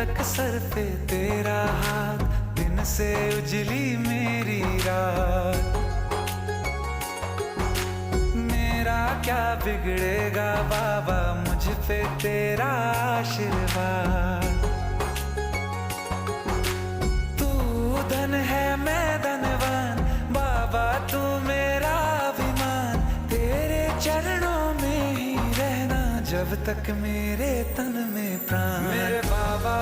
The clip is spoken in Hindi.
तक सर पे तेरा हाथ, दिन से उजली मेरी रात। मेरा क्या बिगड़ेगा बाबा, मुझ पे तेरा आशीर्वाद। तू धन है मैं धनवान, बाबा तू मेरा अभिमान। तेरे चरणों में ही रहना, जब तक मेरे तन में प्राण। मेरे बाबा